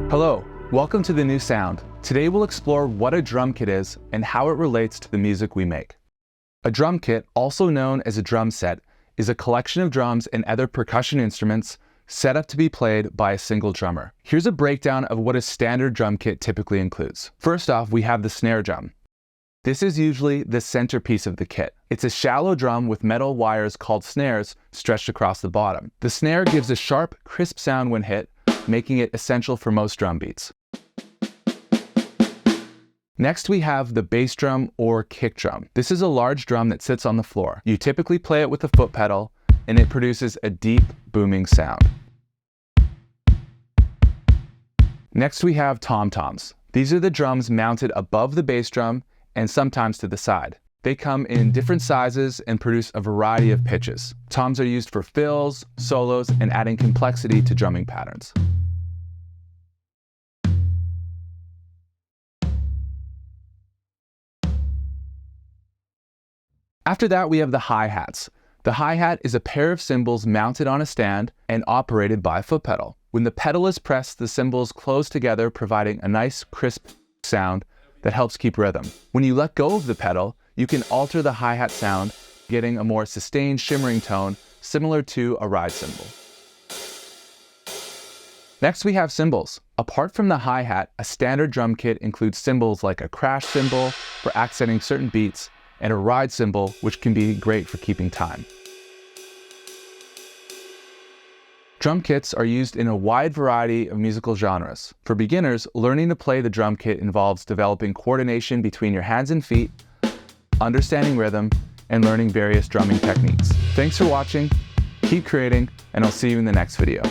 Hello, welcome to The New Sound. Today we'll explore what a drum kit is and how it relates to the music we make. A drum kit, also known as a drum set, is a collection of drums and other percussion instruments set up to be played by a single drummer. Here's a breakdown of what a standard drum kit typically includes. First off, we have the snare drum. This is usually the centerpiece of the kit. It's a shallow drum with metal wires called snares stretched across the bottom. The snare gives a sharp, crisp sound when hit, making it essential for most drum beats. Next, we have the bass drum or kick drum. This is a large drum that sits on the floor. You typically play it with a foot pedal, and it produces a deep, booming sound. Next, we have tom-toms. These are the drums mounted above the bass drum and sometimes to the side. They come in different sizes and produce a variety of pitches. Toms are used for fills, solos, and adding complexity to drumming patterns. After that, we have the hi-hats. The hi-hat is a pair of cymbals mounted on a stand and operated by a foot pedal. When the pedal is pressed, the cymbals close together, providing a nice, crisp sound that helps keep rhythm. When you let go of the pedal, you can alter the hi-hat sound, getting a more sustained, shimmering tone, similar to a ride cymbal. Next, we have cymbals. Apart from the hi-hat, a standard drum kit includes cymbals like a crash cymbal for accenting certain beats, and a ride cymbal, which can be great for keeping time. Drum kits are used in a wide variety of musical genres. For beginners, learning to play the drum kit involves developing coordination between your hands and feet, understanding rhythm, and learning various drumming techniques. Thanks for watching, keep creating, and I'll see you in the next video.